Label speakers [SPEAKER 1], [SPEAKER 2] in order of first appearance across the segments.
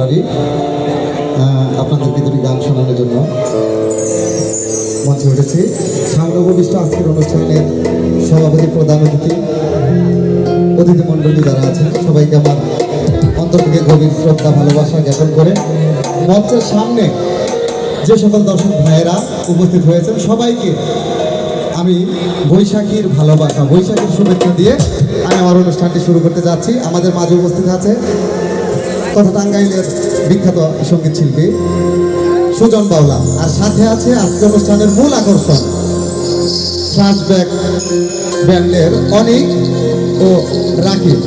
[SPEAKER 1] Honorary আপনাদেরকে দুটি গান শোনানোর জন্য মঞ্চে উঠেছি। সামনে উপবিষ্ট আজকের অনুষ্ঠানের সভাপতি, প্রধান অতিথি মণ্ডলী যারা আছেন সবাইকে আমার অন্তর থেকে গভীর শ্রদ্ধা ভালোবাসা জ্ঞাপন করে মঞ্চের সামনে যে সকল দর্শক ভাইয়েরা উপস্থিত হয়েছেন সবাইকে আমি বৈশাখীর ভালোবাসা, বৈশাখীর শুভেচ্ছা দিয়ে আমি আমার অনুষ্ঠানটি শুরু করতে যাচ্ছি। আমাদের মাঝে উপস্থিত আছে তথা টাঙ্গাইলের বিখ্যাত সঙ্গীত শিল্পী সুজন বাউলা, আর সাথে আছে আজকে অনুষ্ঠানের মূল আকর্ষণ ফ্ল্যাশব্যাক ব্যান্ডের অনিক ও রাকিব।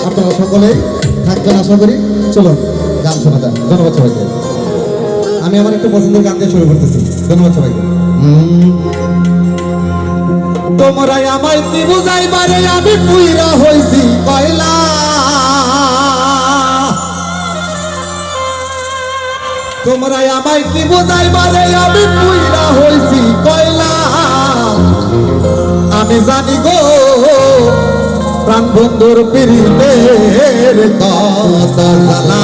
[SPEAKER 1] আপনারা সকলেই থাকবেন আশা করি। চলুন গান শোনা যান। ধন্যবাদ সবাইকে। আমি আমার একটু পছন্দের গান দিয়ে শুরু করতেছি। ধন্যবাদ সবাইকে। তোমরাই আমায় কি বুঝাইবারে আমি পুইরা হইছি কয়লা, তোমরাই আমায় কি বুঝাইবারে আমি পুইরা হইছি কয়লা। আমি জানি গো প্রাণ বন্ধুর পিরিতের কত জ্বালা।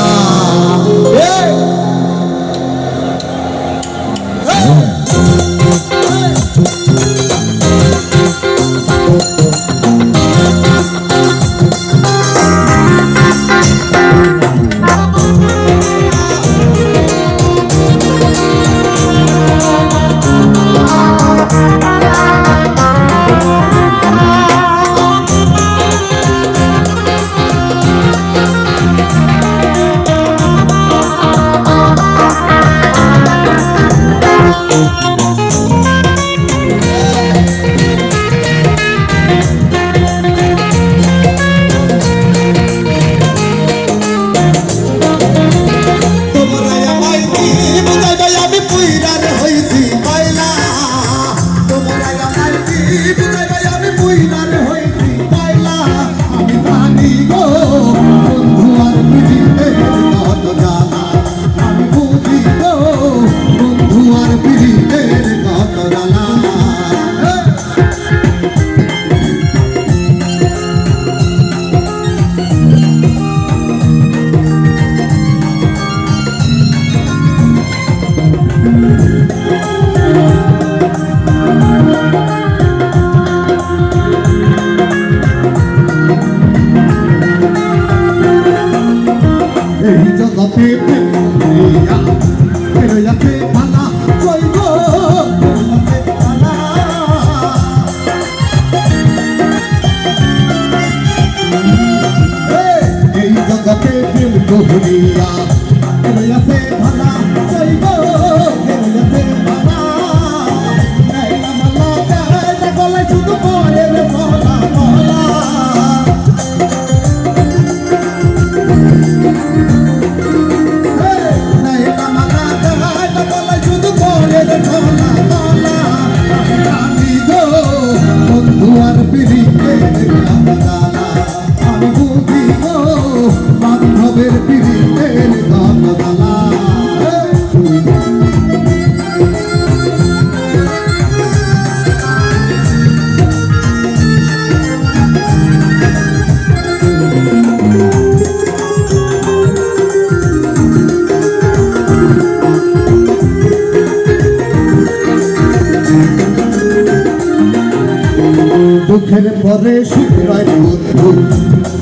[SPEAKER 2] দুঃখের পরে সুখ রয় বন্ধু,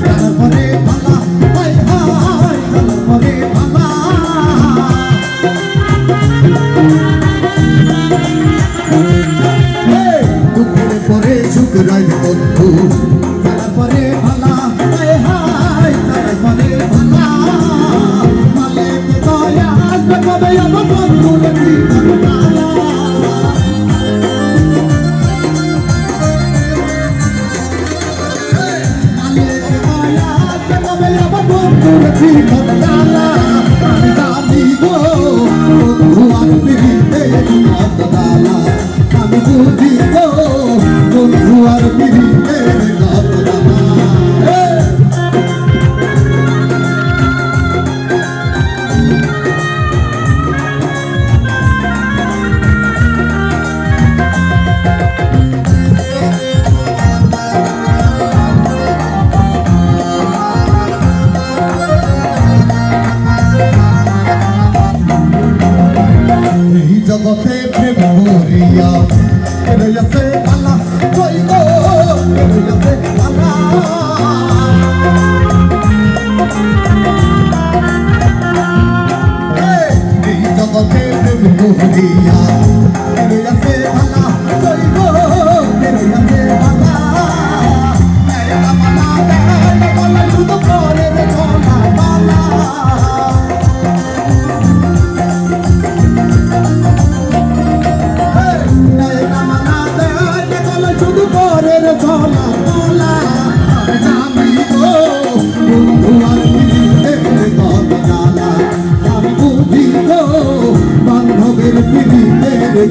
[SPEAKER 2] তারপরে ভালা হাই হাই, তারপরে ভালা। দুঃখের পরে সুখ রয় বন্ধু, তারপরে ভালা হাই হাই, তারপরে ভালা। মালিক দয়া আসবে কবে আমার বন্ধুর জীবন কালা। Come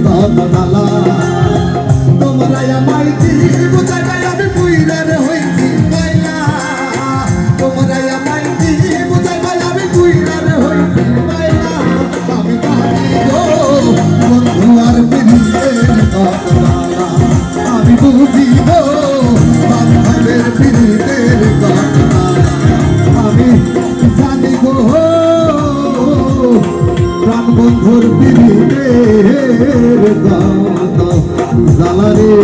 [SPEAKER 2] কত জ্বালা তোমরা আমায় কি বুঝাই আমি পুইরার হইছি মাইলা তোমরা আমায় কি বুঝাই আমি পুইরার হইছি মাইলা আমি জানি গো বন্ধু আর পিরিতের কত জ্বালা আমি বুঝি গো বান্ধবের পিরিতের কত জ্বালা আমি জানি গো প্রাণ বন্ধুর পিরিতের কত জ্বালা রে